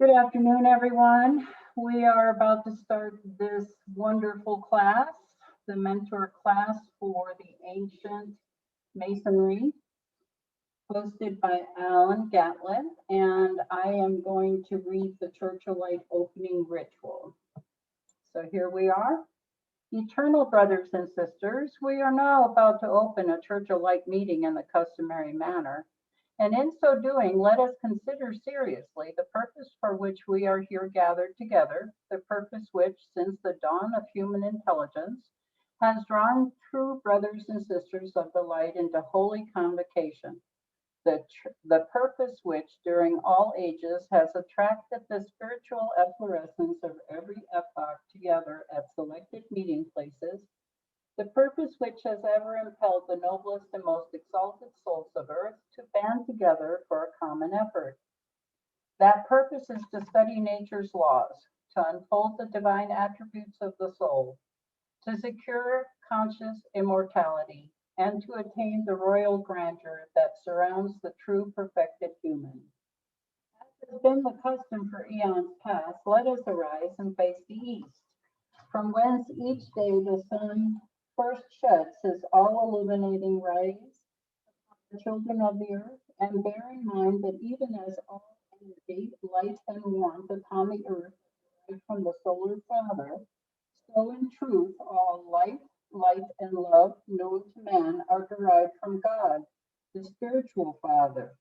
Good afternoon, everyone. We are about to start this wonderful class, the mentor class for the ancient Masonry, hosted by Alan Gatlin, and I am going to read the Church of Light opening ritual. So here we are. Eternal brothers and sisters, we are now about to open a Church of Light meeting in the customary manner. And in so doing, let us consider seriously the purpose for which we are here gathered together, the purpose which, since the dawn of human intelligence, has drawn true brothers and sisters of the light into holy convocation, the purpose which, during all ages, has attracted the spiritual efflorescence of every epoch together at selected meeting places, the purpose which has ever impelled the noblest and most exalted souls of earth to band together for a common effort. That purpose is to study nature's laws, to unfold the divine attributes of the soul, to secure conscious immortality, and to attain the royal grandeur that surrounds the true perfected human. As has been the custom for eons past, let us arise and face the east, from whence each day the sun first sheds his all-illuminating rays upon the children of the earth, and bear in mind that even as all energy, light, and warmth upon the earth are from the solar Father, so in truth all life, light, and love known to man are derived from God, the spiritual Father,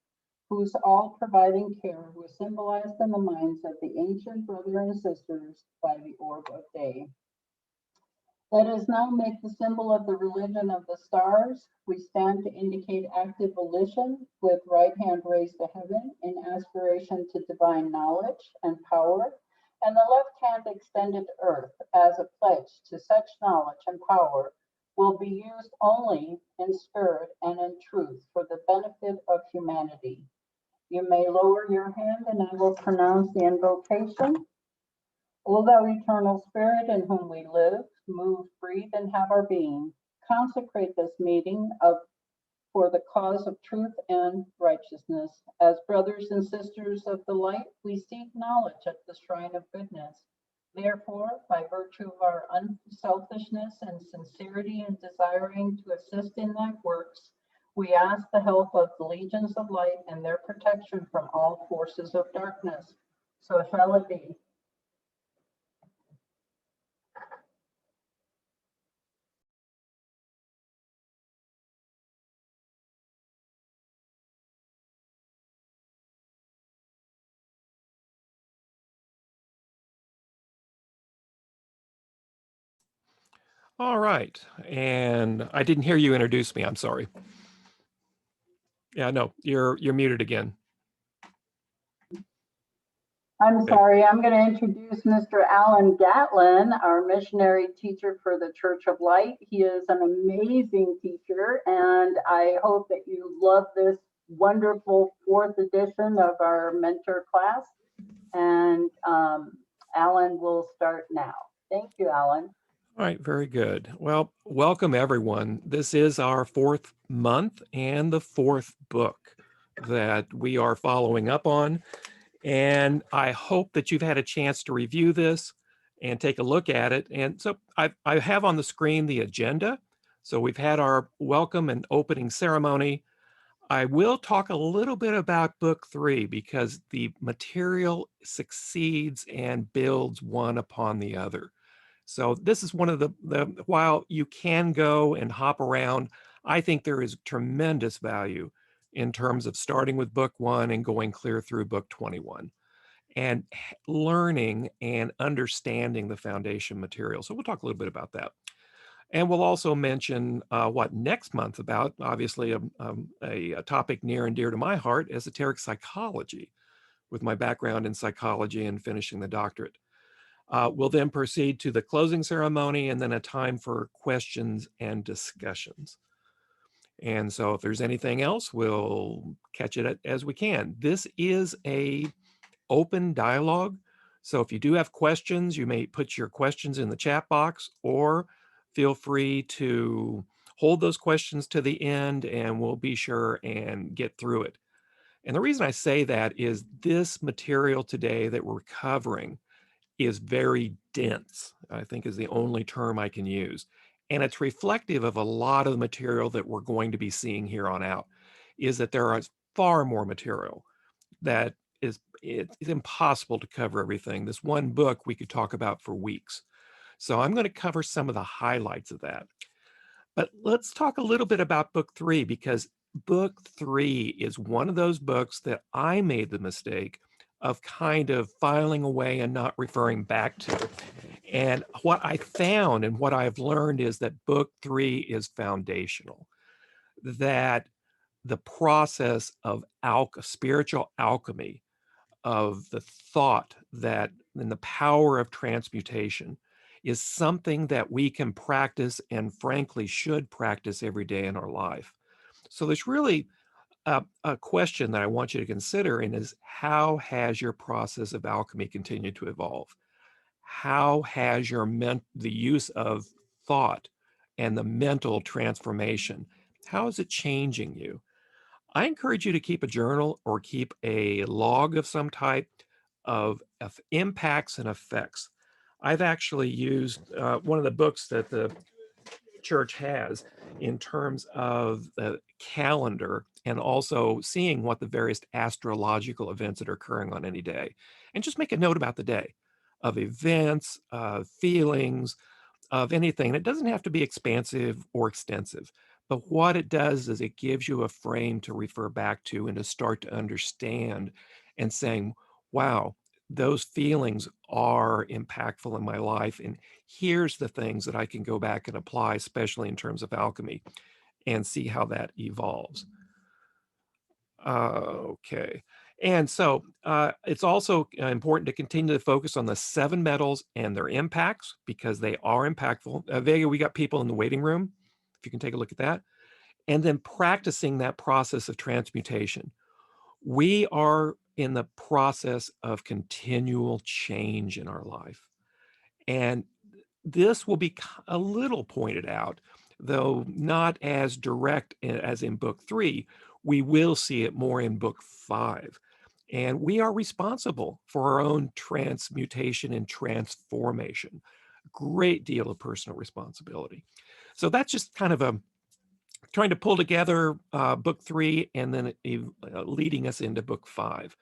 whose all-providing care was symbolized in the minds of the ancient brothers and sisters by the orb of day. Let us now make the symbol of the religion of the stars. We stand to indicate active volition with right hand raised to heaven in aspiration to divine knowledge and power, and the left hand extended to earth as a pledge to such knowledge and power will be used only in spirit and in truth for the benefit of humanity. You may lower your hand and I will pronounce the invocation. O thou eternal spirit in whom we live, move, breathe, and have our being, consecrate this meeting for the cause of truth and righteousness. As brothers and sisters of the light, we seek knowledge at the shrine of goodness. Therefore, by virtue of our unselfishness and sincerity in desiring to assist in thy works, we ask the help of the legions of light and their protection from all forces of darkness. So shall it be. All right, and I didn't hear you introduce me. I'm sorry. Yeah, no, you're muted again. I'm sorry, I'm going to introduce Mr. Alan Gatlin, our missionary teacher for the Church of Light. He is an amazing teacher, and I hope that you love this wonderful 4th edition of our mentor class. And Alan will start now. Thank you, Alan. All right, very good. Well, welcome everyone. This is our 4th month and the 4th book that we are following up on. And I hope that you've had a chance to review this and take a look at it. And so I have on the screen the agenda. So we've had our welcome and opening ceremony. I will talk a little bit about book 3 because the material succeeds and builds one upon the other. So this is one of the while you can go and hop around, I think there is tremendous value in terms of starting with book 1 and going clear through book 21 and learning and understanding the foundation material. So we'll talk a little bit about that. And we'll also mention what next month about, obviously a topic near and dear to my heart, esoteric psychology, with my background in psychology and finishing the doctorate. We'll then proceed to the closing ceremony and then a time for questions and discussions. And so if there's anything else, we'll catch it as we can. This is an open dialogue. So if you do have questions, you may put your questions in the chat box or feel free to hold those questions to the end and we'll be sure and get through it. And the reason I say that is this material today that we're covering is very dense, I think is the only term I can use. And it's reflective of a lot of the material that we're going to be seeing here on out, is that there is far more material that it's impossible to cover everything. This one book we could talk about for weeks. So I'm going to cover some of the highlights of that. But let's talk a little bit about book 3, because book 3 is one of those books that I made the mistake of kind of filing away and not referring back to. And what I found and what I've learned is that book 3 is foundational, that the process of spiritual alchemy, of the thought that and the power of transmutation is something that we can practice and frankly should practice every day in our life. So there's really a question that I want you to consider, and is, how has your process of alchemy continued to evolve? How has the use of thought and the mental transformation, how is it changing you? I encourage you to keep a journal or keep a log of some type of impacts and effects. I've actually used one of the books that the church has in terms of the calendar, and also seeing what the various astrological events that are occurring on any day, and just make a note about the day of events, feelings, of anything. It doesn't have to be expansive or extensive, but what it does is it gives you a frame to refer back to and to start to understand and saying, wow, those feelings are impactful in my life. And here's the things that I can go back and apply, especially in terms of alchemy, and see how that evolves. Okay. And so it's also important to continue to focus on the 7 metals and their impacts, because they are impactful. Vega, we got people in the waiting room, if you can take a look at that. And then practicing that process of transmutation. We are in the process of continual change in our life. And this will be a little pointed out, though not as direct as in book 3. We will see it more in book 5. And we are responsible for our own transmutation and transformation. Great deal of personal responsibility. So that's just kind of trying to pull together book 3 and then leading us into book 5.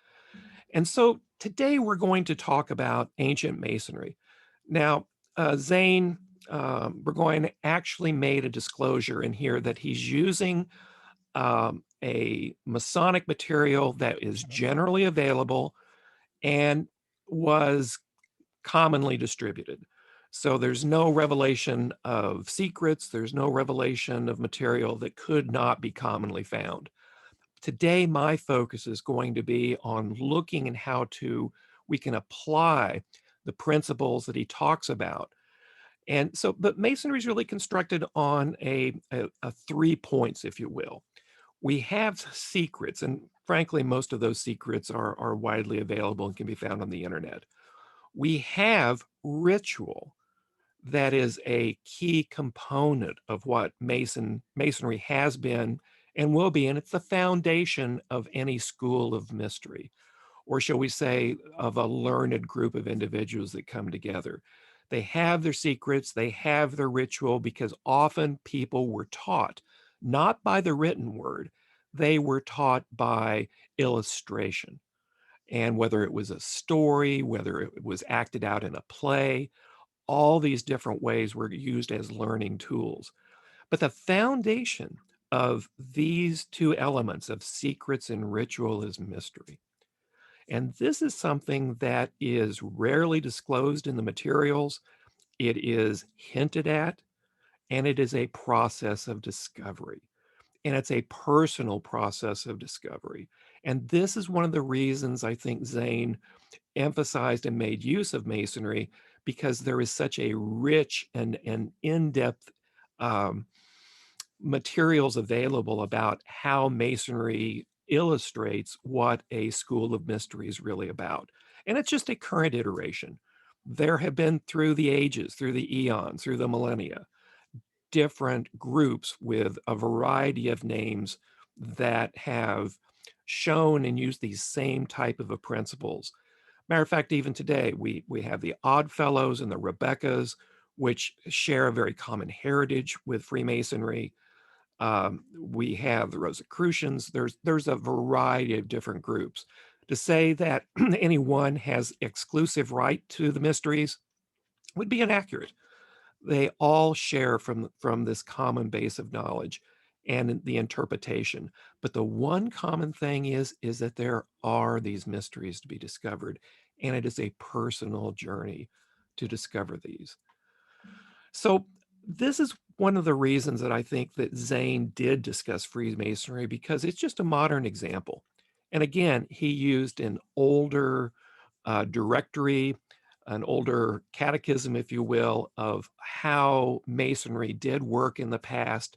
And so today we're going to talk about ancient Masonry. Now, Zane Burgoyne actually made a disclosure in here that he's using a Masonic material that is generally available and was commonly distributed. So there's no revelation of secrets, there's no revelation of material that could not be commonly found. Today, my focus is going to be on looking at how we can apply the principles that he talks about. And so, but Masonry is really constructed on a 3 points, if you will. We have secrets, and frankly, most of those secrets are widely available and can be found on the internet. We have ritual that is a key component of what Masonry has been and will be, and it's the foundation of any school of mystery, or shall we say, of a learned group of individuals that come together. They have their secrets, they have their ritual, because often people were taught not by the written word, they were taught by illustration. And whether it was a story, whether it was acted out in a play, all these different ways were used as learning tools. But the foundation of these 2 elements of secrets and ritual is mystery. And this is something that is rarely disclosed in the materials. It is hinted at, and it is a process of discovery. And it's a personal process of discovery. And this is one of the reasons I think Zane emphasized and made use of Masonry, because there is such a rich and in-depth materials available about how Masonry illustrates what a school of mystery is really about. And it's just a current iteration. There have been, through the ages, through the eons, through the millennia, different groups with a variety of names that have shown and use these same type of principles. Matter of fact, even today, we have the Odd Fellows and the Rebeccas, which share a very common heritage with Freemasonry. We have the Rosicrucians. There's a variety of different groups. To say that anyone has exclusive right to the mysteries would be inaccurate. They all share from this common base of knowledge and the interpretation. But the one common thing is that there are these mysteries to be discovered, and it is a personal journey to discover these. So this is one of the reasons that I think that Zane did discuss Freemasonry, because it's just a modern example. And again, he used an older directory, an older catechism, if you will, of how Masonry did work in the past.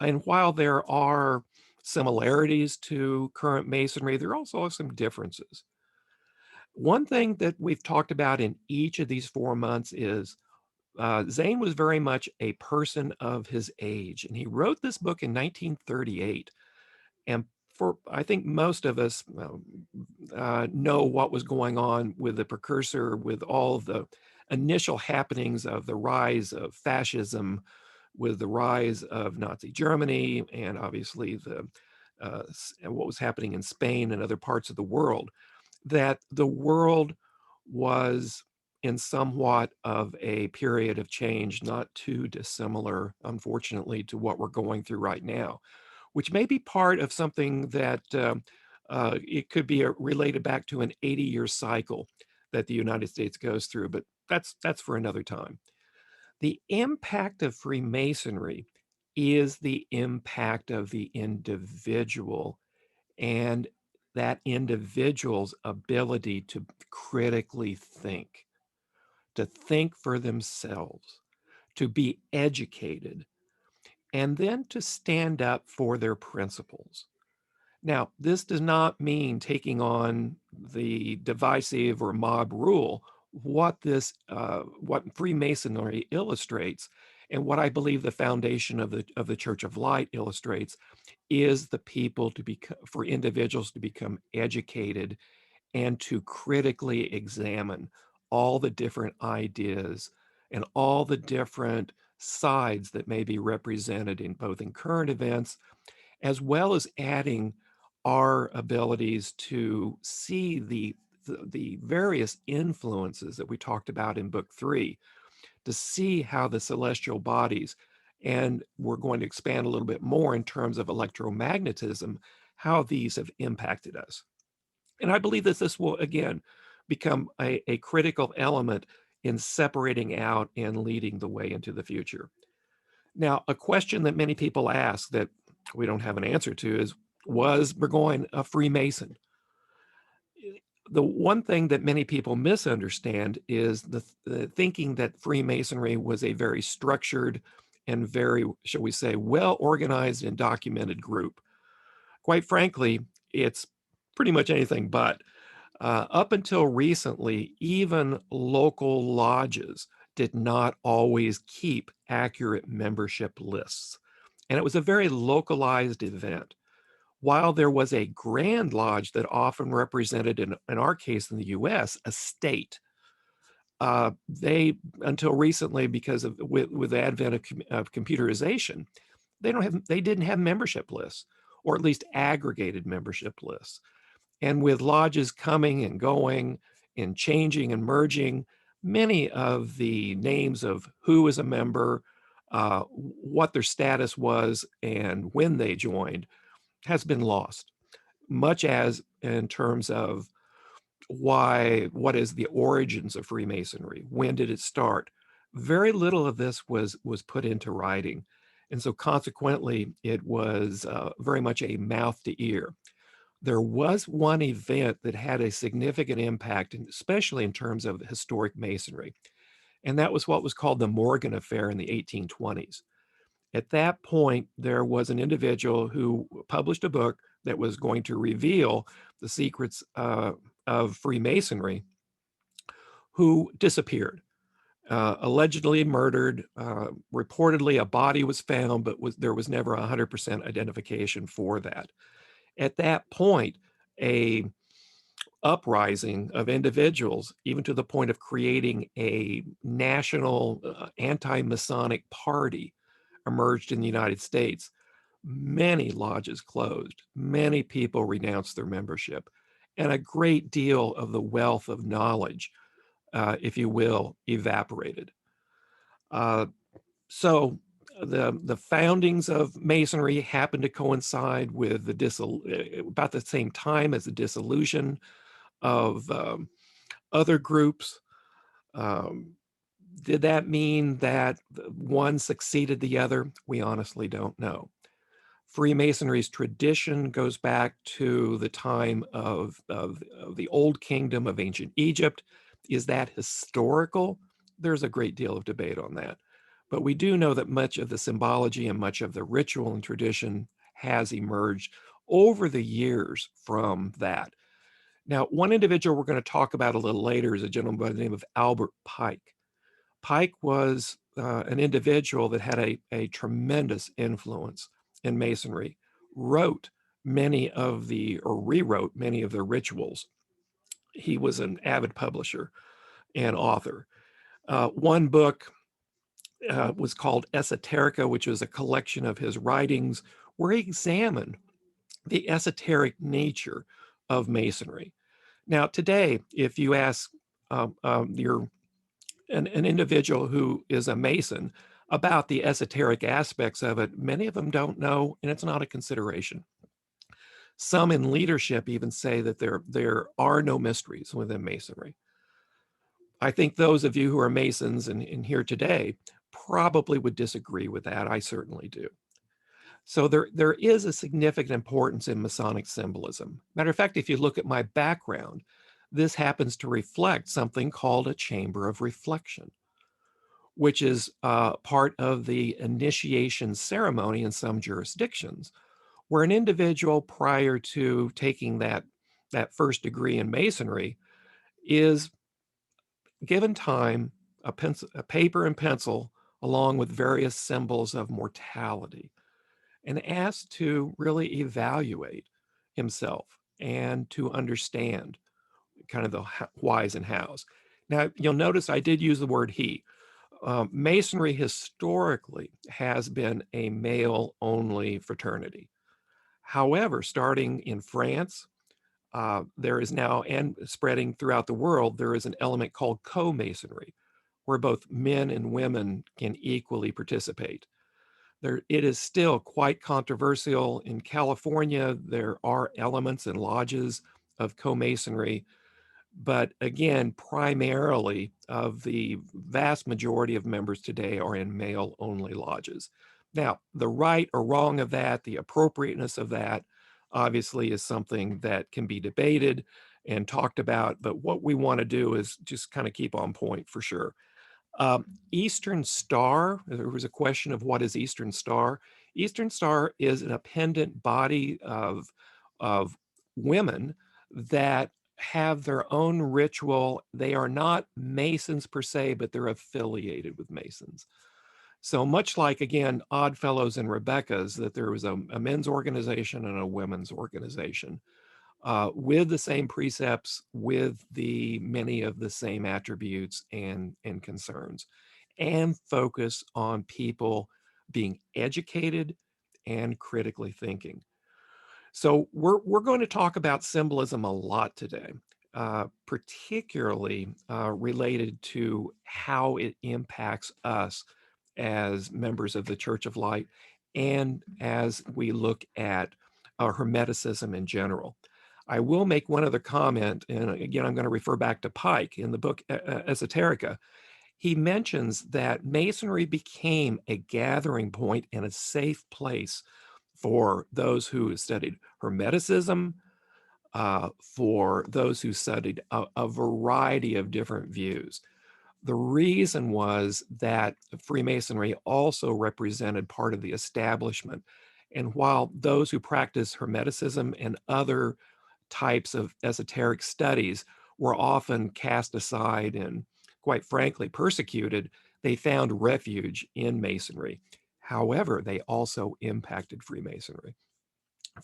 And while there are similarities to current Masonry, there also are some differences. One thing that we've talked about in each of these 4 months is Zane was very much a person of his age, and he wrote this book in 1938. And for, I think most of us know what was going on with the precursor, with all of the initial happenings of the rise of fascism, with the rise of Nazi Germany, and obviously what was happening in Spain and other parts of the world, that the world was in somewhat of a period of change, not too dissimilar, unfortunately, to what we're going through right now, which may be part of something that it could be related back to an 80-year cycle that the United States goes through, but that's for another time. The impact of Freemasonry is the impact of the individual and that individual's ability to critically think, to think for themselves, to be educated, and then to stand up for their principles. Now, this does not mean taking on the divisive or mob rule. What Freemasonry illustrates, and what I believe the foundation of the Church of Light illustrates, is the people for individuals to become educated and to critically examine all the different ideas and all the different sides that may be represented in both in current events, as well as adding our abilities to see the various influences that we talked about in book 3, to see how the celestial bodies, and we're going to expand a little bit more in terms of electromagnetism, how these have impacted us. And I believe that this will, again, become a critical element in separating out and leading the way into the future. Now, a question that many people ask that we don't have an answer to is, was Burgoyne a Freemason? The one thing that many people misunderstand is the thinking that Freemasonry was a very structured and very, shall we say, well-organized and documented group. Quite frankly, it's pretty much anything but. Up until recently, even local lodges did not always keep accurate membership lists. And it was a very localized event. While there was a Grand Lodge that often represented, in our case in the US, a state, they, until recently, because of with the advent of computerization, they didn't have membership lists, or at least aggregated membership lists. And with lodges coming and going and changing and merging, many of the names of who is a member, what their status was, and when they joined has been lost, much as in terms of what is the origins of Freemasonry? When did it start? Very little of this was put into writing. And so consequently, it was very much a mouth to ear. There was one event that had a significant impact, especially in terms of historic Masonry, and that was what was called the Morgan Affair in the 1820s. At that point, there was an individual who published a book that was going to reveal the secrets of Freemasonry, who disappeared, allegedly murdered. Reportedly, a body was found, but there was never 100% identification for that. At that point, a uprising of individuals, even to the point of creating a national anti-Masonic party, emerged in the United States. Many lodges closed, many people renounced their membership, and a great deal of the wealth of knowledge, if you will, evaporated. So the foundings of Masonry happened to coincide with about the same time as the dissolution of other groups. Did that mean that one succeeded the other? We honestly don't know. Freemasonry's tradition goes back to the time of the Old Kingdom of ancient Egypt. Is that historical? There's a great deal of debate on that. But we do know that much of the symbology and much of the ritual and tradition has emerged over the years from that. Now, one individual we're going to talk about a little later is a gentleman by the name of Albert Pike. Pike was an individual that had a tremendous influence in Masonry, rewrote many of the rituals. He was an avid publisher and author. One book was called Esoterica, which was a collection of his writings where he examined the esoteric nature of Masonry. Now, today, if you ask an individual who is a Mason about the esoteric aspects of it, many of them don't know, and it's not a consideration. Some in leadership even say that there are no mysteries within Masonry. I think those of you who are Masons and here today probably would disagree with that. I certainly do. So there is a significant importance in Masonic symbolism. Matter of fact, if you look at my background, this happens to reflect something called a chamber of reflection, which is part of the initiation ceremony in some jurisdictions, where an individual prior to taking that first degree in Masonry is given time, a paper and pencil, along with various symbols of mortality, and asked to really evaluate himself and to understand kind of the whys and hows. Now, you'll notice I did use the word he. Masonry historically has been a male-only fraternity. However, starting in France, there is now, and spreading throughout the world, there is an element called co-Masonry, where both men and women can equally participate. It is still quite controversial. In California, there are elements and lodges of co-Masonry, but again, primarily of the vast majority of members today are in male-only lodges. Now, the right or wrong of that, the appropriateness of that, obviously is something that can be debated and talked about, but what we want to do is just kind of keep on point for sure. Eastern Star, there was a question of what is Eastern Star. Eastern Star is an appendant body of women that have their own ritual. They are not Masons per se, but they're affiliated with Masons. So much like, again, Oddfellows and Rebecca's, that there was a men's organization and a women's organization with the same precepts, with many of the same attributes and concerns, and focus on people being educated and critically thinking. So we're going to talk about symbolism a lot today, particularly related to how it impacts us as members of the Church of Light, and as we look at Hermeticism in general. I will make one other comment, and again, I'm going to refer back to Pike in the book Esoterica. He mentions that Masonry became a gathering point and a safe place for those who studied Hermeticism, for those who studied a variety of different views. The reason was that Freemasonry also represented part of the establishment. And while those who practice Hermeticism and other types of esoteric studies were often cast aside and, quite frankly, persecuted, they found refuge in Masonry. However, they also impacted Freemasonry.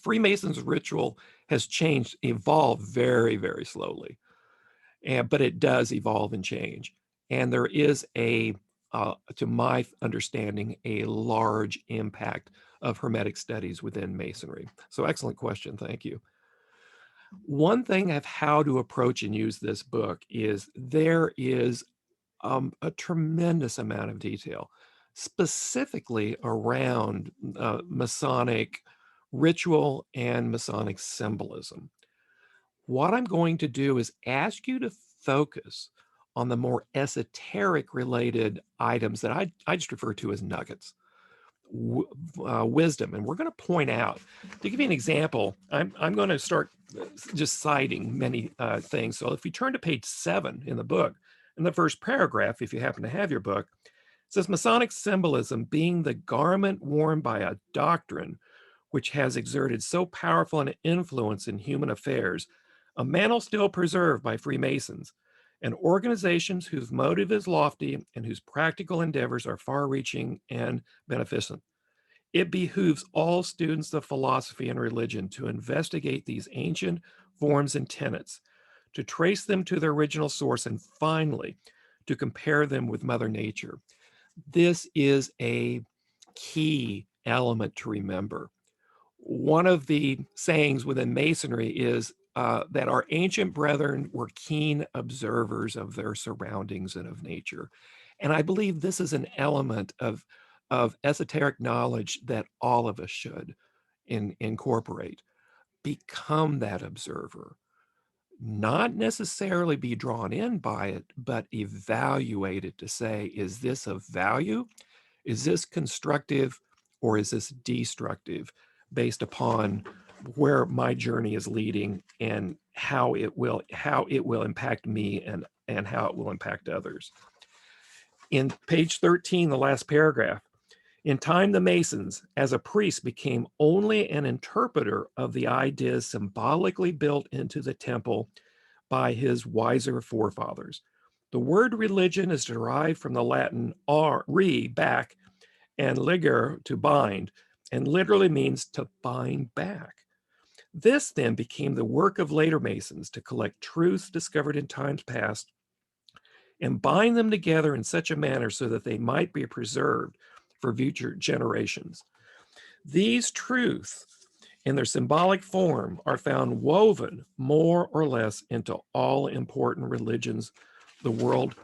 Freemasons ritual has changed, evolved very, very slowly, but it does evolve and change. And there is to my understanding, a large impact of Hermetic studies within Masonry. So excellent question, thank you. One thing of how to approach and use this book is there is a tremendous amount of detail, specifically around Masonic ritual and Masonic symbolism. What I'm going to do is ask you to focus on the more esoteric related items that I just refer to as nuggets, wisdom. And we're going to point out, to give you an example, I'm going to start just citing many things. So if you turn to page 7 in the book, in the first paragraph, if you happen to have your book, it says Masonic symbolism being the garment worn by a doctrine which has exerted so powerful an influence in human affairs, a mantle still preserved by Freemasons, and organizations whose motive is lofty and whose practical endeavors are far-reaching and beneficent. It behooves all students of philosophy and religion to investigate these ancient forms and tenets, to trace them to their original source, and finally, to compare them with Mother Nature. This is a key element to remember. One of the sayings within Masonry is that our ancient brethren were keen observers of their surroundings and of nature. And I believe this is an element of esoteric knowledge that all of us should incorporate. Become that observer, not necessarily be drawn in by it, but evaluate it to say, is this of value? Is this constructive, or is this destructive, based upon where my journey is leading and how it will impact me and how it will impact others. In page 13, the last paragraph, in time, the Masons, as a priest, became only an interpreter of the ideas symbolically built into the temple by his wiser forefathers. The word religion is derived from the Latin re, back, and ligere, to bind, and literally means to bind back. This then became the work of later Masons to collect truths discovered in times past and bind them together in such a manner so that they might be preserved for future generations. These truths in their symbolic form are found woven more or less into all important religions the world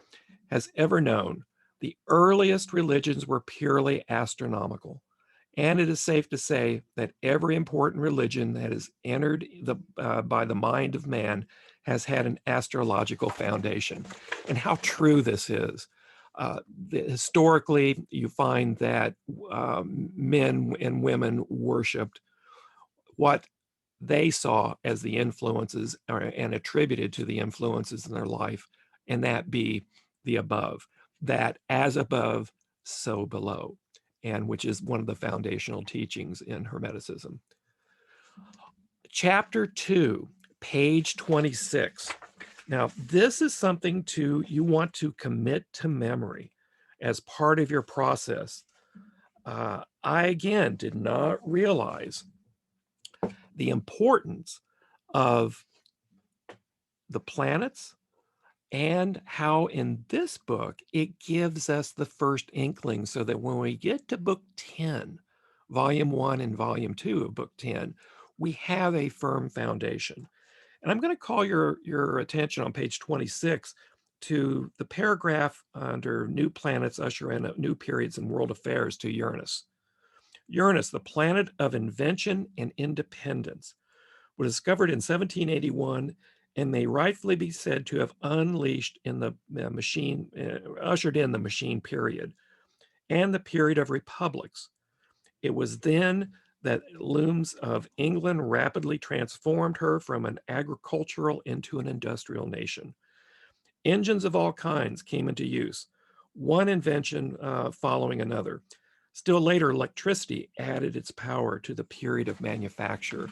has ever known. The earliest religions were purely astronomical. And it is safe to say that every important religion that has entered by the mind of man has had an astrological foundation. And how true this is. Historically, you find that men and women worshipped what they saw as the influences and attributed to the influences in their life, and that be the above, that as above, so below, and which is one of the foundational teachings in Hermeticism. Chapter 2, page 26. Now, this is something you want to commit to memory as part of your process. I, again, did not realize the importance of the planets and how in this book it gives us the first inkling, so that when we get to book 10, volume 1 and volume 2 of book 10, we have a firm foundation. And I'm going to call your attention on page 26 to the paragraph under New Planets Usher in New Periods in World Affairs to Uranus. Uranus, the planet of invention and independence, was discovered in 1781 and may rightfully be said to have unleashed in the machine, ushered in the machine period and the period of republics. It was then that looms of England rapidly transformed her from an agricultural into an industrial nation. Engines of all kinds came into use, one invention following another. Still later, electricity added its power to the period of manufacture.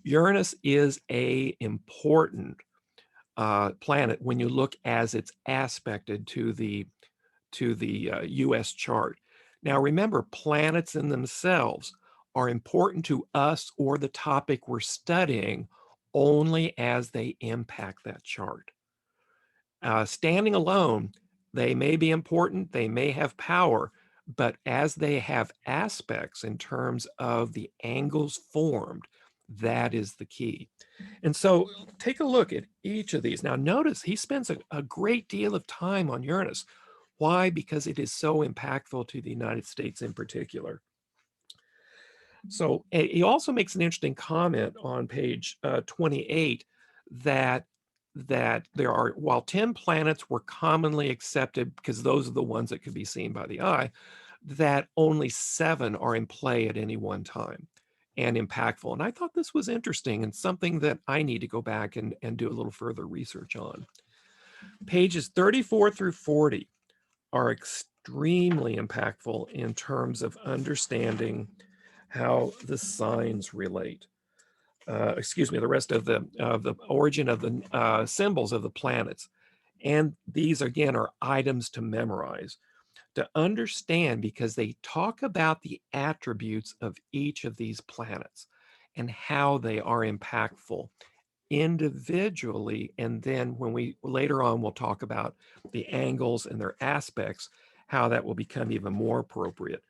Uranus is an important planet when you look as it's aspected to the US chart. Now remember, planets in themselves are important to us or the topic we're studying only as they impact that chart. Standing alone, they may be important, they may have power, but as they have aspects in terms of the angles formed, that is the key. And so take a look at each of these. Now notice he spends a great deal of time on Uranus. Why? Because it is so impactful to the United States in particular. So he also makes an interesting comment on page 28 that there are, while 10 planets were commonly accepted because those are the ones that could be seen by the eye, that only 7 are in play at any one time and impactful. And I thought this was interesting and something that I need to go back and do a little further research on. Pages 34 through 40 are extremely impactful in terms of understanding how the signs relate. The rest of the origin of the symbols of the planets. And these, again, are items to memorize, to understand, because they talk about the attributes of each of these planets and how they are impactful individually. And then when we later on, we'll talk about the angles and their aspects, how that will become even more appropriate.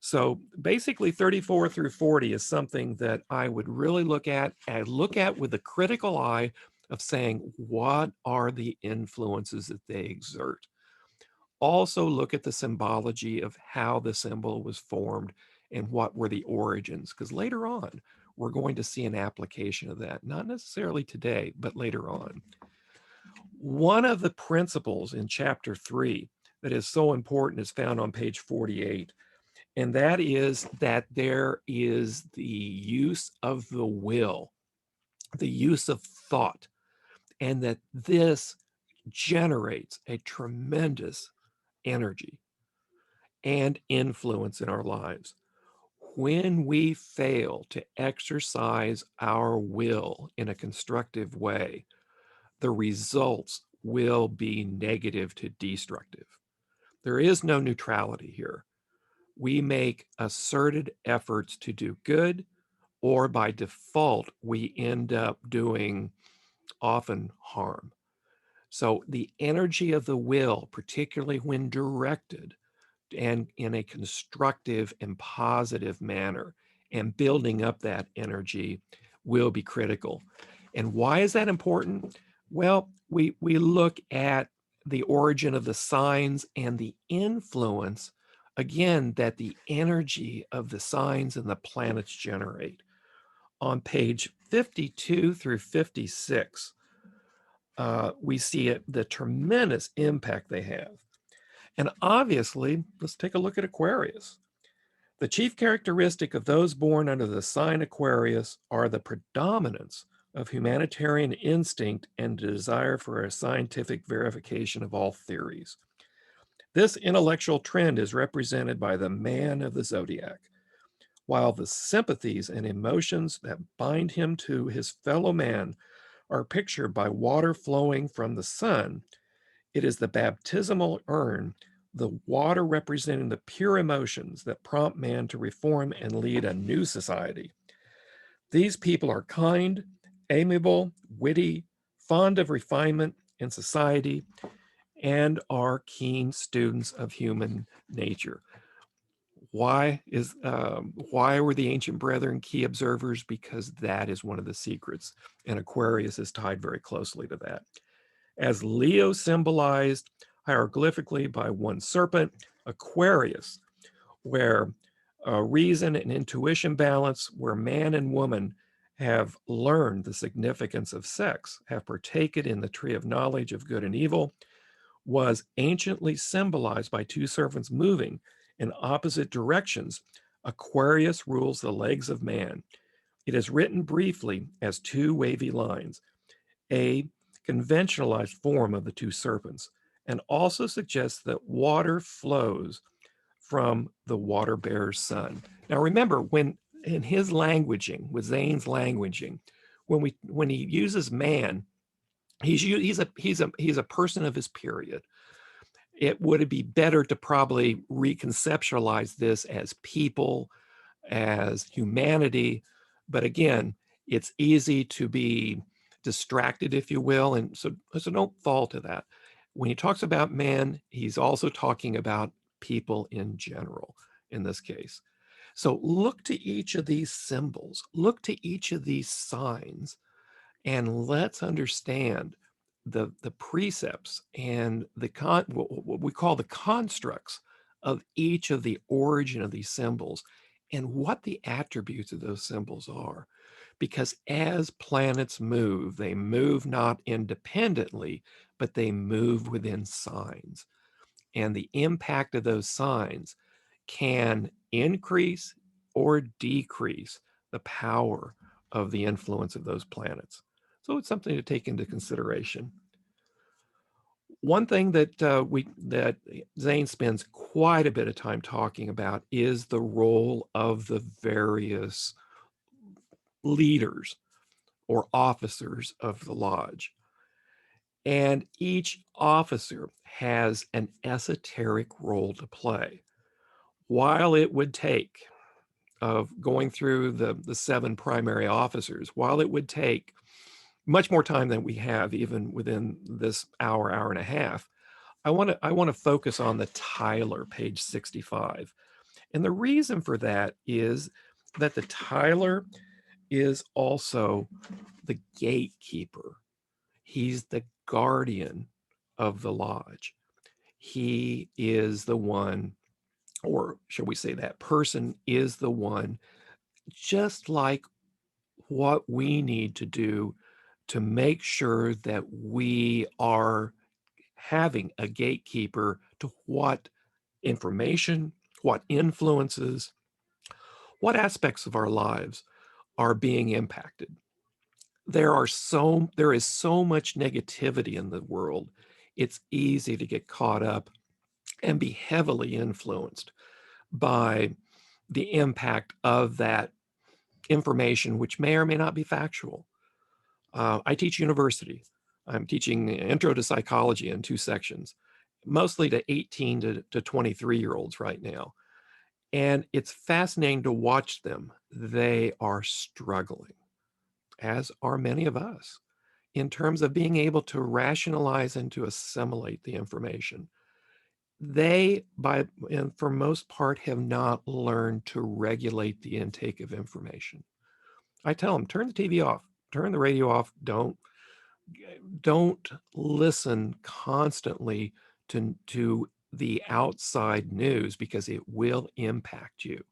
So basically 34 through 40 is something that I would really look at with a critical eye of saying, what are the influences that they exert? Also look at the symbology of how the symbol was formed and what were the origins, because later on, we're going to see an application of that, not necessarily today, but later on. One of the principles in chapter 3 that is so important is found on page 48. And that is that there is the use of the will, the use of thought, and that this generates a tremendous energy and influence in our lives. When we fail to exercise our will in a constructive way, the results will be negative to destructive. There is no neutrality here. We make asserted efforts to do good, or by default, we end up doing often harm. So the energy of the will, particularly when directed and in a constructive and positive manner, and building up that energy, will be critical. And why is that important? Well, we look at the origin of the signs and the influence, again, that the energy of the signs and the planets generate. On page 52 through 56, we see the tremendous impact they have. And obviously, let's take a look at Aquarius. The chief characteristic of those born under the sign Aquarius are the predominance of humanitarian instinct and desire for a scientific verification of all theories. This intellectual trend is represented by the man of the zodiac, while the sympathies and emotions that bind him to his fellow man are pictured by water flowing from the sun. It is the baptismal urn, the water representing the pure emotions that prompt man to reform and lead a new society. These people are kind, amiable, witty, fond of refinement in society, and are keen students of human nature. Why were the ancient brethren key observers? Because that is one of the secrets, and Aquarius is tied very closely to that. As Leo symbolized hieroglyphically by one serpent, Aquarius, where reason and intuition balance, where man and woman have learned the significance of sex, have partaken in the tree of knowledge of good and evil, was anciently symbolized by two serpents moving in opposite directions. Aquarius rules the legs of man. It is written briefly as two wavy lines, a conventionalized form of the two serpents, and also suggests that water flows from the water bearer's sun. Now remember, when in his languaging, with Zane's languaging, when he uses man, he's a person of his period. It would be better to probably reconceptualize this as people, as humanity. But again, it's easy to be distracted, if you will. And so don't fall to that. When he talks about man, he's also talking about people in general in this case. So look to each of these symbols, look to each of these signs, and let's understand the precepts and what we call the constructs of each of the origin of these symbols and what the attributes of those symbols are. Because as planets move, they move not independently, but they move within signs. And the impact of those signs can increase or decrease the power of the influence of those planets. So it's something to take into consideration. One thing that Zane spends quite a bit of time talking about is the role of the various leaders or officers of the lodge. And each officer has an esoteric role to play. While it would take, of going through the 7 primary officers, while it would take much more time than we have even within this hour and a half, I want to focus on the Tyler, page 65. And the reason for that is that the Tyler is also the gatekeeper. He's the guardian of the lodge. He is the one, or shall we say that person is the one, just like what we need to do to make sure that we are having a gatekeeper to what information, what influences, what aspects of our lives are being impacted. There is so much negativity in the world. It's easy to get caught up and be heavily influenced by the impact of that information, which may or may not be factual. I teach university. I'm teaching intro to psychology in 2 sections, mostly to 18 to 23-year-olds right now. And it's fascinating to watch them. They are struggling, as are many of us, in terms of being able to rationalize and to assimilate the information. They, and for most part, have not learned to regulate the intake of information. I tell them, turn the TV off, turn the radio off. Don't listen constantly to the outside news, because it will impact you.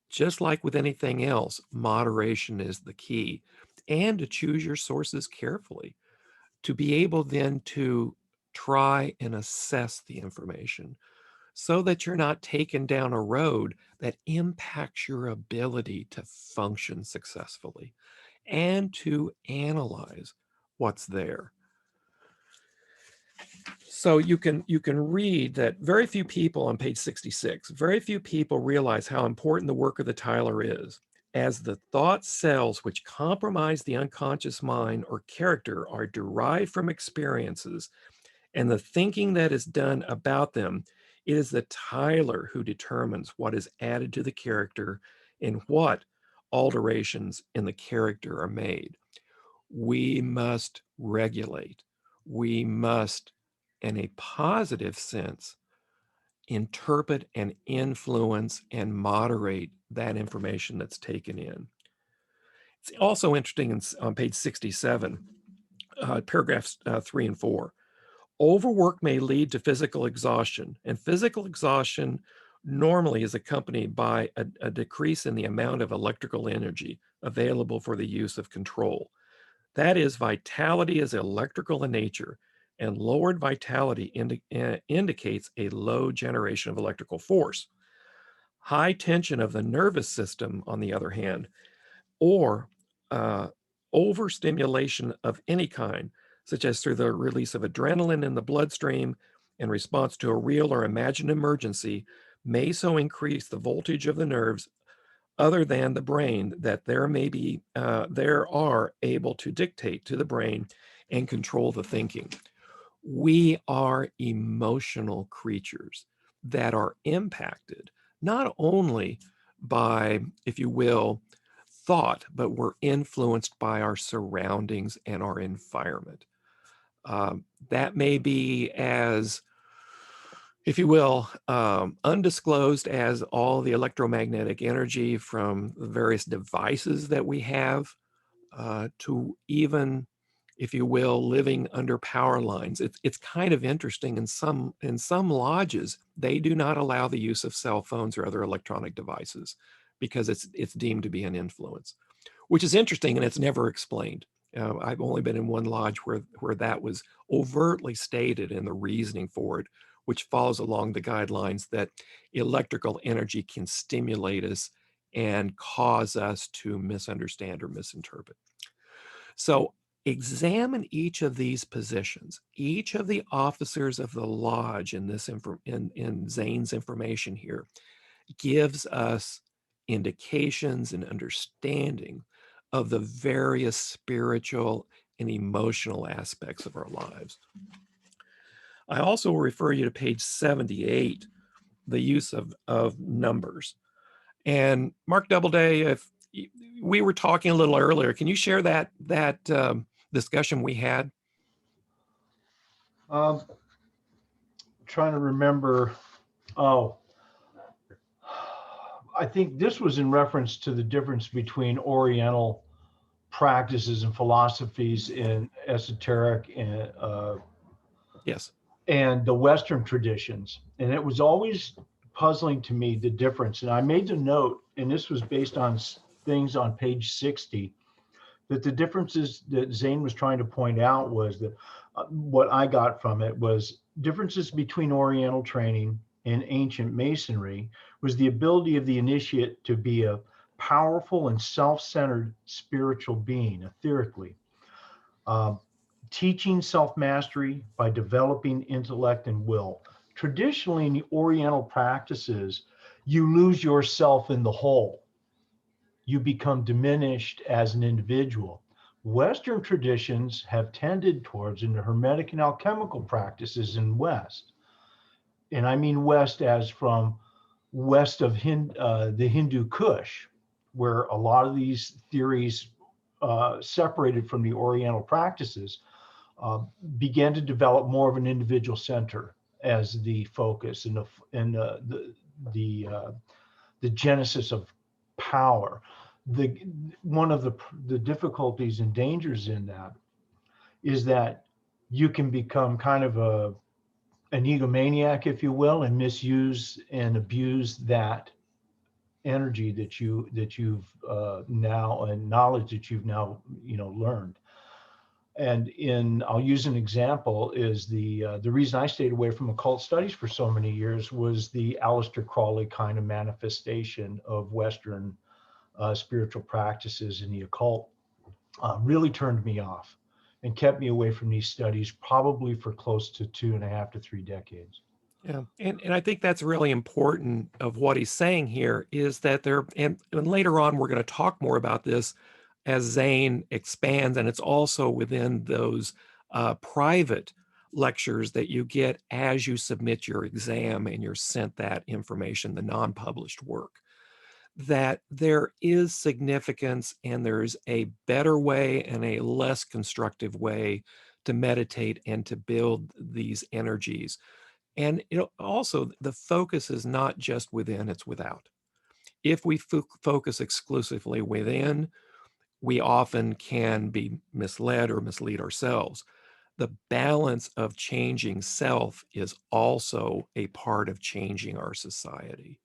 Just like with anything else, moderation is the key, and to choose your sources carefully, to be able then to try and assess the information so that you're not taken down a road that impacts your ability to function successfully and to analyze what's there. So you can read that very few people, on page 66, very few people realize how important the work of the Tyler is, as the thought cells which compromise the unconscious mind or character are derived from experiences, and the thinking that is done about them. It is the Tyler who determines what is added to the character and what alterations in the character are made. We must regulate. We must, in a positive sense, interpret and influence and moderate that information that's taken in. It's also interesting on page 67, paragraphs 3 and 4. Overwork may lead to physical exhaustion, and physical exhaustion normally is accompanied by a decrease in the amount of electrical energy available for the use of control. That is, vitality is electrical in nature, and lowered vitality indicates a low generation of electrical force. High tension of the nervous system, on the other hand, or overstimulation of any kind, such as through the release of adrenaline in the bloodstream in response to a real or imagined emergency, may so increase the voltage of the nerves other than the brain that there are able to dictate to the brain and control the thinking. We are emotional creatures that are impacted not only by, if you will, thought, but we're influenced by our surroundings and our environment. That may be as, if you will, undisclosed as all the electromagnetic energy from the various devices that we have, to even, if you will, living under power lines. It's kind of interesting. In some lodges, they do not allow the use of cell phones or other electronic devices because it's deemed to be an influence, which is interesting, and it's never explained. I've only been in one lodge where that was overtly stated in the reasoning for it, which follows along the guidelines that electrical energy can stimulate us and cause us to misunderstand or misinterpret. So examine each of these positions. Each of the officers of the lodge in this in Zane's information here gives us indications and understanding of the various spiritual and emotional aspects of our lives. I also refer you to page 78, the use of numbers. And Mark Doubleday, if we were talking a little earlier, can you share that discussion we had? Trying to remember. Oh, I think this was in reference to the difference between Oriental practices and philosophies in esoteric and Yes. and the Western traditions. And it was always puzzling to me, the difference. And I made the note, and this was based on things on page 60, that the differences that Zane was trying to point out was that what I got from it was differences between Oriental training and ancient Masonry was the ability of the initiate to be a powerful and self-centered spiritual being, etherically. Teaching self-mastery by developing intellect and will. Traditionally, in the Oriental practices, you lose yourself in the whole. You become diminished as an individual. Western traditions have tended towards, in the Hermetic and alchemical practices in West, and I mean West as from west of the Hindu Kush, where a lot of these theories separated from the Oriental practices, began to develop more of an individual center as the focus and the genesis of power. One of the difficulties and dangers in that is that you can become kind of an egomaniac, if you will, and misuse and abuse that energy that you've now, and knowledge that you've now learned. And I'll use an example, is the reason I stayed away from occult studies for so many years was the Aleister Crowley kind of manifestation of Western spiritual practices in the occult. Really turned me off and kept me away from these studies probably for close to 2.5 to 3 decades. Yeah, and I think that's really important of what he's saying here, is that and later on we're going to talk more about this as Zane expands, and it's also within those private lectures that you get as you submit your exam and you're sent that information, the non-published work, that there is significance and there's a better way and a less constructive way to meditate and to build these energies. And also, the focus is not just within, it's without. If we focus exclusively within, we often can be misled or mislead ourselves. The balance of changing self is also a part of changing our society.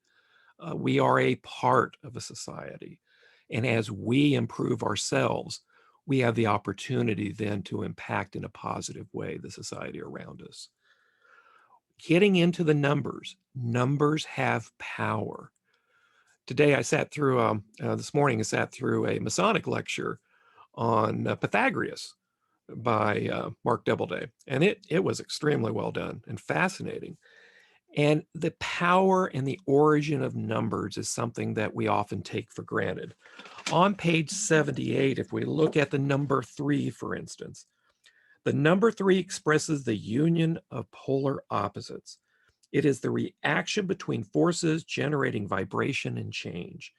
We are a part of a society. And as we improve ourselves, we have the opportunity then to impact in a positive way the society around us. Getting into the numbers have power. Today I sat through, this morning I sat through a Masonic lecture on Pythagoras by Mark Doubleday, and it was extremely well done and fascinating. And the power and the origin of numbers is something that we often take for granted. On page 78, if we look at the number 3, for instance, the number 3 expresses the union of polar opposites. It is the reaction between forces generating vibration and change.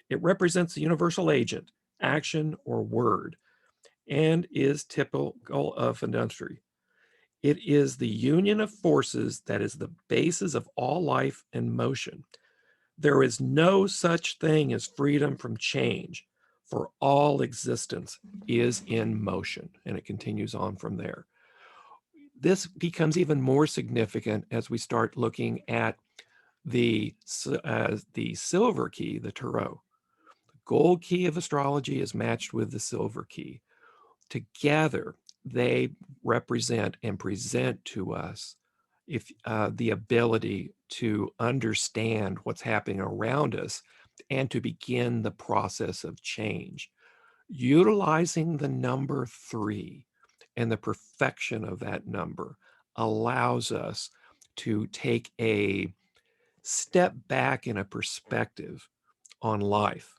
It represents the universal agent, action, or word, and is typical of Masonry. It is the union of forces that is the basis of all life and motion. There is no such thing as freedom from change, for all existence is in motion. And it continues on from there. This becomes even more significant as we start looking at the silver key, the tarot. The gold key of astrology is matched with the silver key. Together, they represent and present to us the ability to understand what's happening around us and to begin the process of change. Utilizing the number 3 and the perfection of that number allows us to take a step back in a perspective on life.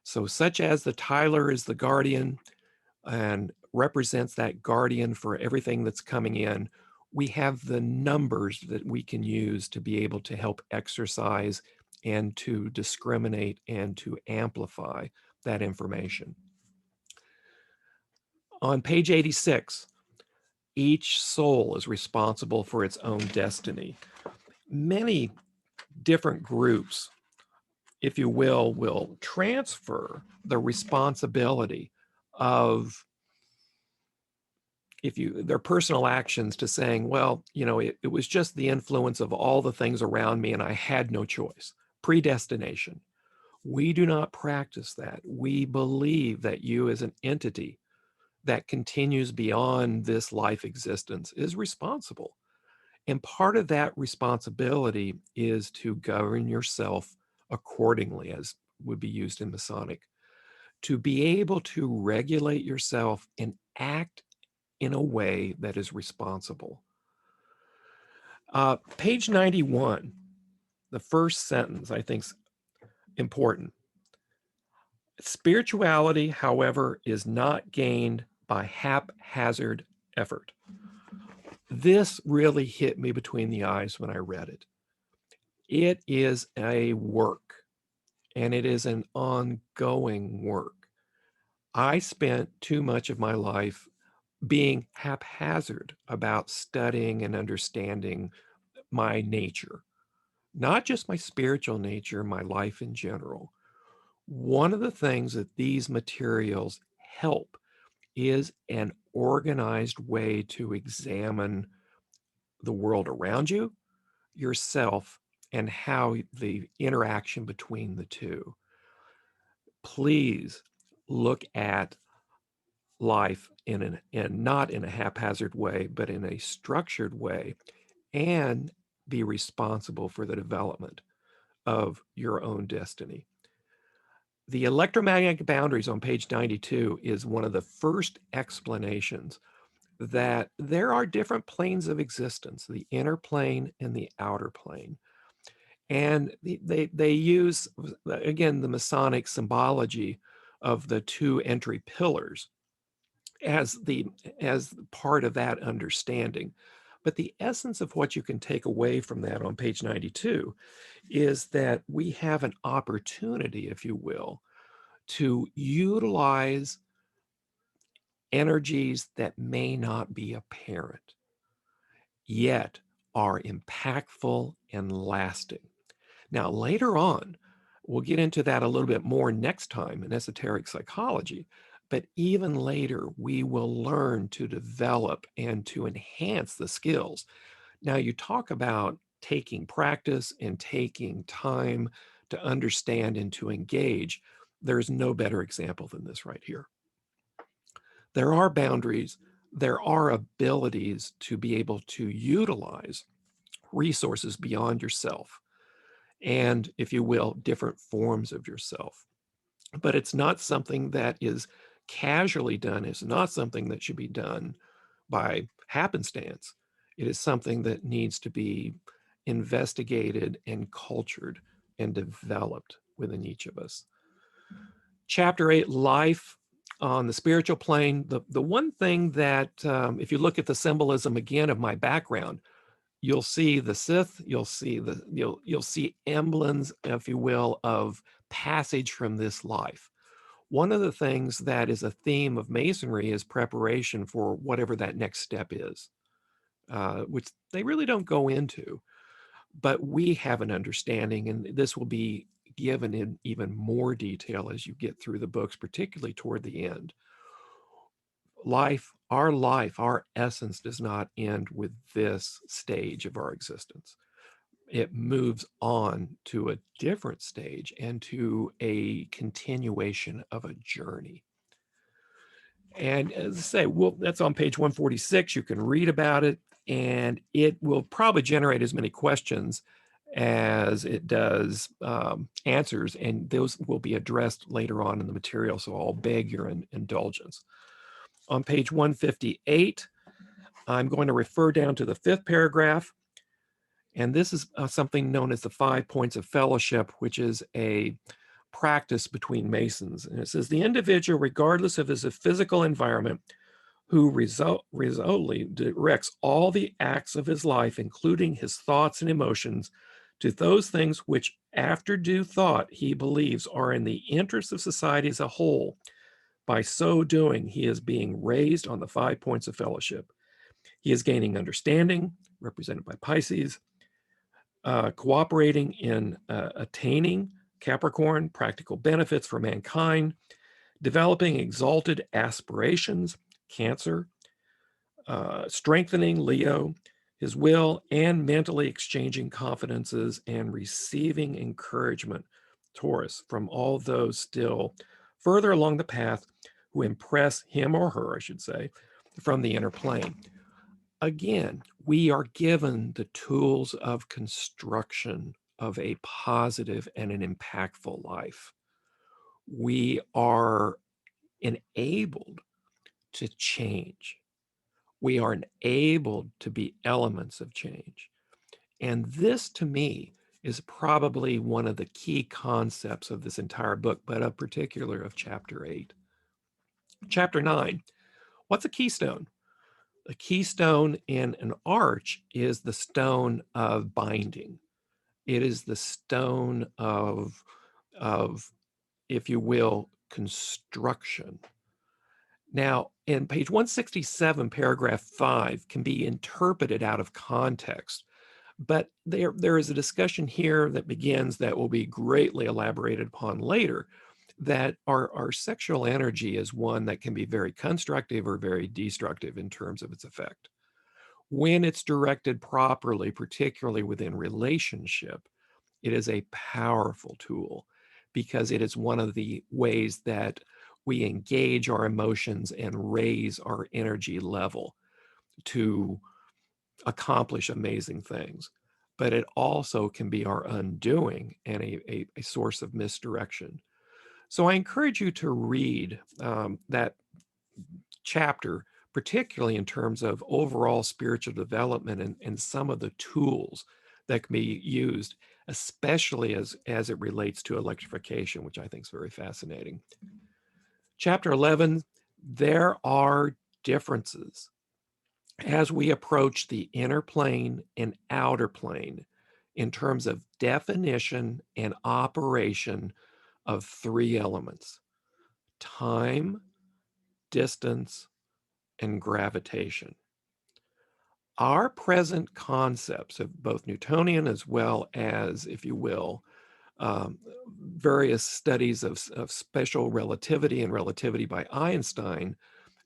So such as the Tyler is the guardian and represents that guardian for everything that's coming in, we have the numbers that we can use to be able to help exercise and to discriminate and to amplify that information. On page 86, each soul is responsible for its own destiny. Many different groups, if you will transfer the responsibility of their personal actions to saying, well, it was just the influence of all the things around me and I had no choice. Predestination. We do not practice that. We believe that you as an entity that continues beyond this life existence is responsible. And part of that responsibility is to govern yourself accordingly, as would be used in Masonic, to be able to regulate yourself and act in a way that is responsible. Page 91, the first sentence I think is important. Spirituality, however, is not gained by haphazard effort. This really hit me between the eyes when I read it. It is a work, and it is an ongoing work. I spent too much of my life being haphazard about studying and understanding my nature, not just my spiritual nature, my life in general. One of the things that these materials help is an organized way to examine the world around you, yourself, and how the interaction between the two. Please look at life in not in a haphazard way, but in a structured way, and be responsible for the development of your own destiny. The electromagnetic boundaries on page 92 is one of the first explanations that there are different planes of existence, the inner plane and the outer plane. And they use, again, the Masonic symbology of the 2 entry pillars as part of that understanding. But the essence of what you can take away from that on page 92 is that we have an opportunity, if you will, to utilize energies that may not be apparent, yet are impactful and lasting. Now, later on, we'll get into that a little bit more next time in esoteric psychology, but even later, we will learn to develop and to enhance the skills. Now, you talk about taking practice and taking time to understand and to engage. There's no better example than this right here. There are boundaries, there are abilities to be able to utilize resources beyond yourself, and, if you will, different forms of yourself. But it's not something that is casually done. It's not something that should be done by happenstance. It is something that needs to be investigated and cultured and developed within each of us. Chapter 8, life on the spiritual plane. The one thing that, if you look at the symbolism again of my background, you'll see the Sith, you'll see emblems, if you will, of passage from this life. One of the things that is a theme of Masonry is preparation for whatever that next step is, which they really don't go into. But we have an understanding, and this will be given in even more detail as you get through the books, particularly toward the end. Life, our essence does not end with this stage of our existence. It moves on to a different stage and to a continuation of a journey. And as I say, well, that's on page 146. You can read about it, and it will probably generate as many questions as it does answers, and those will be addressed later on in the material, so I'll beg your indulgence. On page 158, I'm going to refer down to the 5th paragraph, and this is something known as the 5 points of fellowship, which is a practice between Masons. And it says, the individual, regardless of his physical environment, who resolutely directs all the acts of his life, including his thoughts and emotions, to those things which, after due thought, he believes are in the interest of society as a whole. By so doing, he is being raised on the 5 points of fellowship. He is gaining understanding, represented by Pisces, cooperating in attaining, Capricorn, practical benefits for mankind, developing exalted aspirations, Cancer, strengthening, Leo, his will, and mentally exchanging confidences and receiving encouragement, Taurus, from all those still further along the path who impress him or her, I should say, from the inner plane. Again, we are given the tools of construction of a positive and an impactful life. We are enabled to change. We are enabled to be elements of change. And this, to me, is probably one of the key concepts of this entire book, but in particular of chapter 8. Chapter 9, what's a keystone? A keystone in an arch is the stone of binding. It is the stone of, if you will, construction. Now, in page 167, paragraph 5 can be interpreted out of context, but there is a discussion here that begins that will be greatly elaborated upon later, that our sexual energy is one that can be very constructive or very destructive in terms of its effect. When it's directed properly, particularly within relationship, it is a powerful tool because it is one of the ways that we engage our emotions and raise our energy level to accomplish amazing things. But it also can be our undoing and a source of misdirection. So I encourage you to read that chapter, particularly in terms of overall spiritual development and some of the tools that can be used, especially as it relates to electrification, which I think is very fascinating. Chapter 11, there are differences as we approach the inner plane and outer plane in terms of definition and operation of 3 elements: time, distance, and gravitation. Our present concepts of both Newtonian as well as, if you will, various studies of special relativity and relativity by Einstein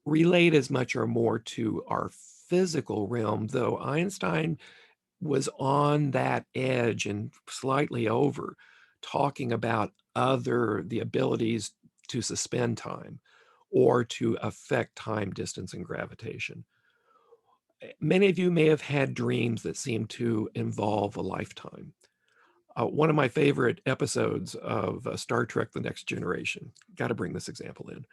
relate as much or more to our physical realm, though Einstein was on that edge and slightly over, talking about the abilities to suspend time or to affect time, distance, and gravitation. Many of you may have had dreams that seem to involve a lifetime. One of my favorite episodes of Star Trek: The Next Generation, got to bring this example in,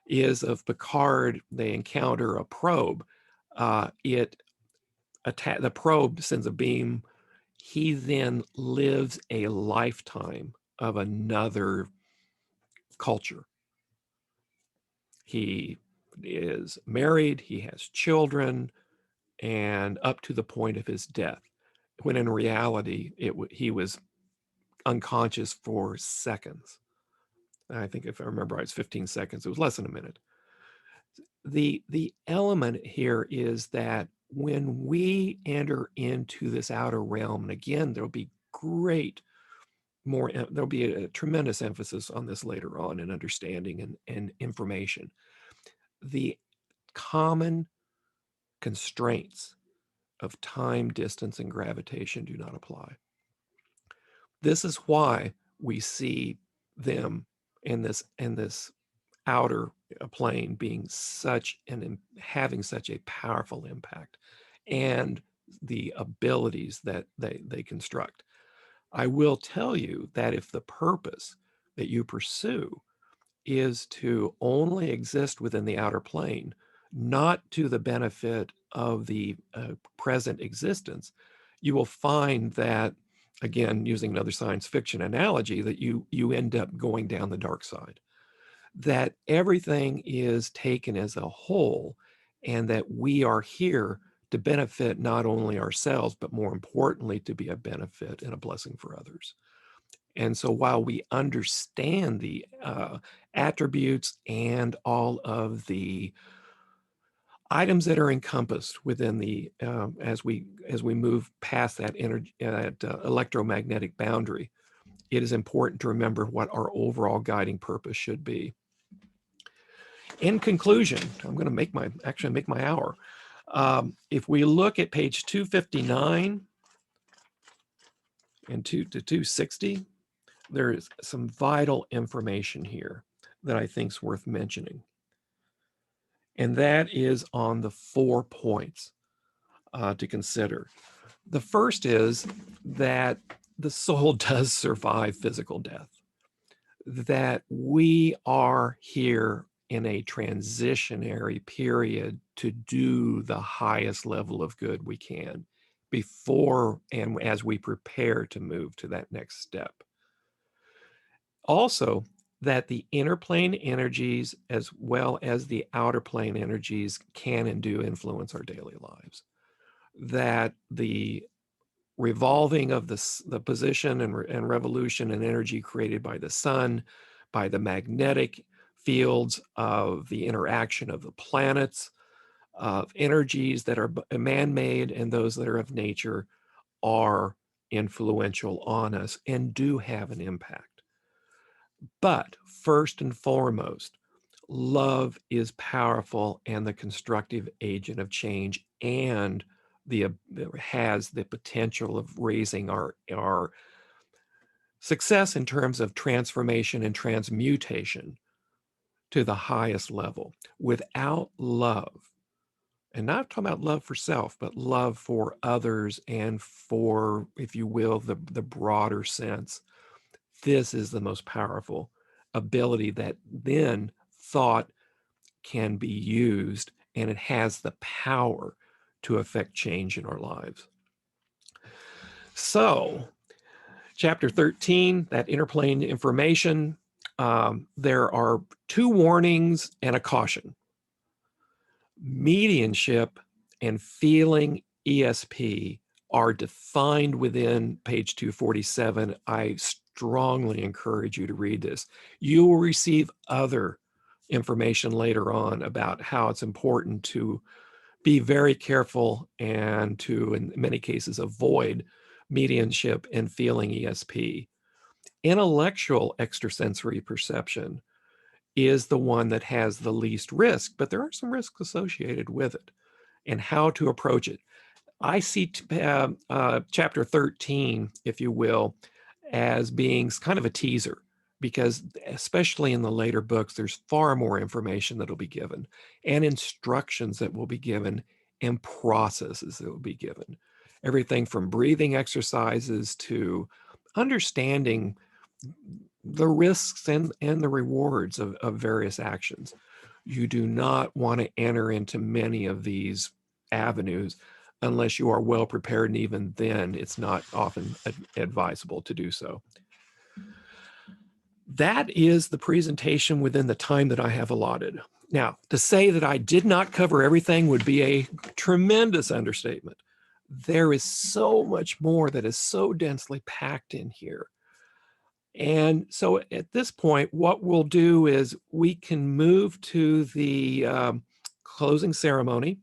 is of Picard. They encounter a probe. The probe sends a beam. He then lives a lifetime of another culture. He is married, he has children, and up to the point of his death. when in reality, he was unconscious for seconds. I think if I remember right, it's 15 seconds. It was less than a minute. The element here is that when we enter into this outer realm, and again, there'll be there'll be a tremendous emphasis on this later on in understanding and information. The common constraints of time, distance, and gravitation do not apply. This is why we see them in this outer plane being having such a powerful impact, and the abilities that they construct. I will tell you that if the purpose that you pursue is to only exist within the outer plane, not to the benefit of the present existence, you will find that, again, using another science fiction analogy, that you end up going down the dark side, that everything is taken as a whole, and that we are here to benefit not only ourselves, but more importantly, to be a benefit and a blessing for others. And so while we understand the attributes and all of the items that are encompassed within the, as we move past that electromagnetic boundary, it is important to remember what our overall guiding purpose should be. In conclusion, I'm going to actually make my hour. If we look at page 259 and to 260, there is some vital information here that I think is worth mentioning. And that is on the 4 points to consider. The first is that the soul does survive physical death, that we are here in a transitionary period to do the highest level of good we can before and as we prepare to move to that next step. Also, that the inner plane energies as well as the outer plane energies can and do influence our daily lives. That the revolving of the position and revolution and energy created by the sun, by the magnetic fields of the interaction of the planets, of energies that are man-made and those that are of nature, are influential on us and do have an impact. But first and foremost, love is powerful and the constructive agent of change, and has the potential of raising our success in terms of transformation and transmutation to the highest level. Without love, and not talking about love for self, but love for others and for, if you will, the broader sense, this is the most powerful ability that then thought can be used, and it has the power to affect change in our lives. So, chapter 13, that interplane information, there are 2 warnings and a caution. Mediumship and feeling ESP are defined within page 247. I strongly encourage you to read this. You will receive other information later on about how it's important to be very careful and to, in many cases, avoid mediumship and feeling ESP. Intellectual extrasensory perception is the one that has the least risk, but there are some risks associated with it and how to approach it. I see chapter 13, if you will, as being kind of a teaser, because especially in the later books, there's far more information that will be given and instructions that will be given and processes that will be given. Everything from breathing exercises to understanding the risks and the rewards of various actions. You do not want to enter into many of these avenues unless you are well prepared, and even then, it's not often advisable to do so. That is the presentation within the time that I have allotted. Now, to say that I did not cover everything would be a tremendous understatement. there is so much more that is so densely packed in here. And so at this point, what we'll do is we can move to the closing ceremony,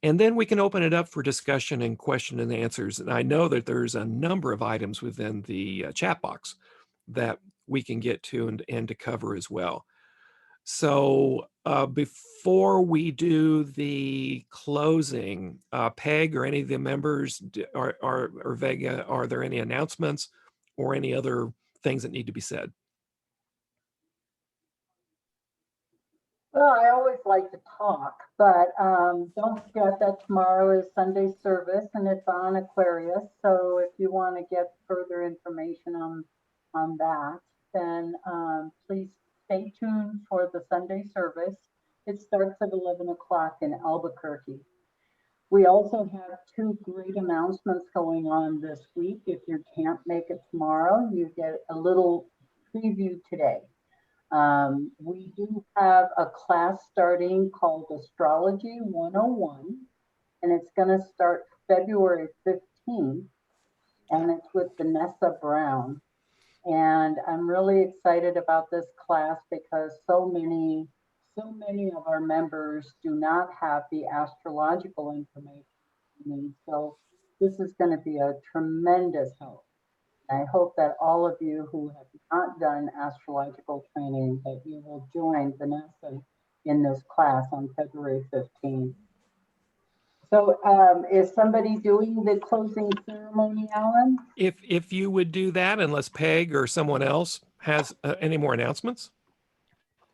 and then we can open it up for discussion and question and answers. And I know that there's a number of items within the chat box that we can get to and to cover as well. So before we do the closing, Peg or any of the members or Vega, are there any announcements or any other things that need to be said? Well, I always like to talk, but don't forget that tomorrow is Sunday service and it's on Aquarius. So if you want to get further information on that, then please stay tuned for the Sunday service. It starts at 11 o'clock in Albuquerque. We also have two great announcements going on this week. If you can't make it tomorrow, you get a little preview today. We do have a class starting called Astrology 101, and it's going to start February 15th, and it's with Vanessa Brown. And I'm really excited about this class because so many of our members do not have the astrological information we need. So this is going to be a tremendous help. I hope that all of you who have not done astrological training, that you will join Vanessa in this class on February 15th. So is somebody doing the closing ceremony, Alan? If you would do that, unless Peg or someone else has any more announcements.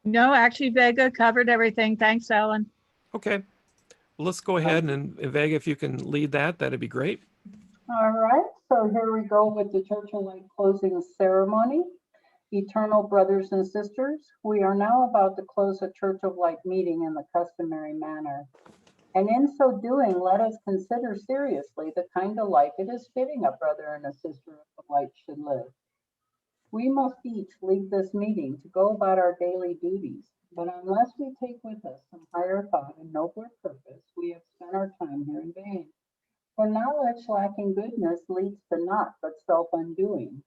No, actually, Vega covered everything. Thanks, Alan. Okay, let's go ahead and Vega, if you can lead that, that'd be great. All right, so here we go with the Church of Light closing ceremony. Eternal brothers and sisters, we are now about to close a Church of Light meeting in the customary manner. And in so doing, let us consider seriously the kind of life it is fitting a brother and a sister of light should live. We must each leave this meeting to go about our daily duties, but unless we take with us some higher thought and nobler purpose, we have spent our time here in vain. For knowledge lacking goodness leads to naught but self-undoing.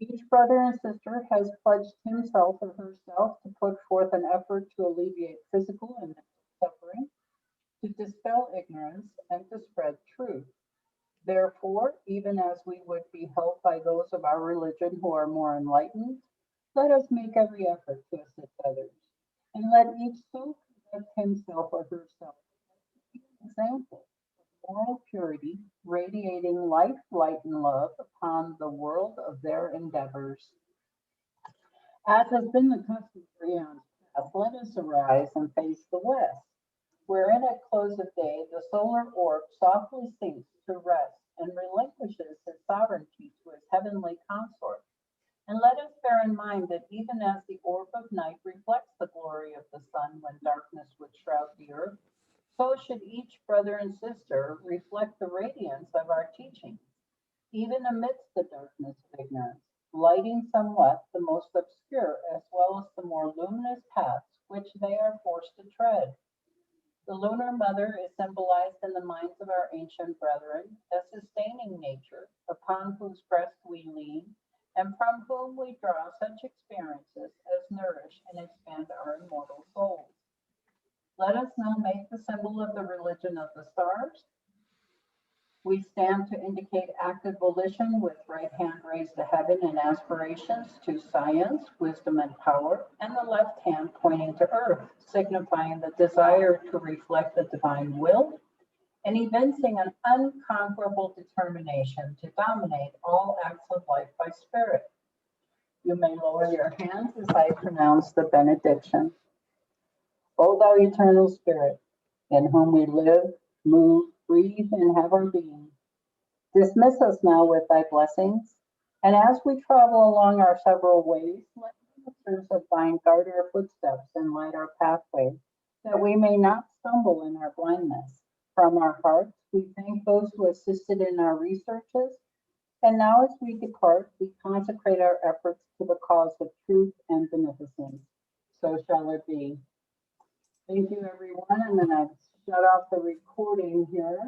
Each brother and sister has pledged himself or herself to put forth an effort to alleviate physical and mental suffering, to dispel ignorance, and to spread truth. Therefore, even as we would be helped by those of our religion who are more enlightened, let us make every effort to assist others, and let each so conduct himself or herself as an example of moral purity, radiating life, light, and love upon the world of their endeavors. As has been the custom for eons past, let us arise and face the west, wherein at close of day the solar orb softly sinks to rest and relinquishes his sovereignty to his heavenly consort. And let us bear in mind that even as the orb of night reflects the glory of the sun when darkness would shroud the earth, so should each brother and sister reflect the radiance of our teaching, even amidst the darkness of ignorance, lighting somewhat the most obscure as well as the more luminous paths which they are forced to tread. The lunar mother is symbolized in the minds of our ancient brethren as sustaining nature, upon whose breast we lean, and from whom we draw such experiences as nourish and expand our immortal souls. Let us now make the symbol of the religion of the stars. We stand to indicate active volition with right hand raised to heaven in aspirations to science, wisdom, and power, and the left hand pointing to earth, signifying the desire to reflect the divine will and evincing an unconquerable determination to dominate all acts of life by spirit. You may lower your hands as I pronounce the benediction. O thou eternal spirit, in whom we live, move, breathe, and have our being, dismiss us now with thy blessings, and as we travel along our several ways, let ministers of thine guard our footsteps and light our pathway, that we may not stumble in our blindness. From our hearts, we thank those who assisted in our researches, and now as we depart, we consecrate our efforts to the cause of truth and beneficence. So shall it be. Thank you, everyone. And then I've shut off the recording here.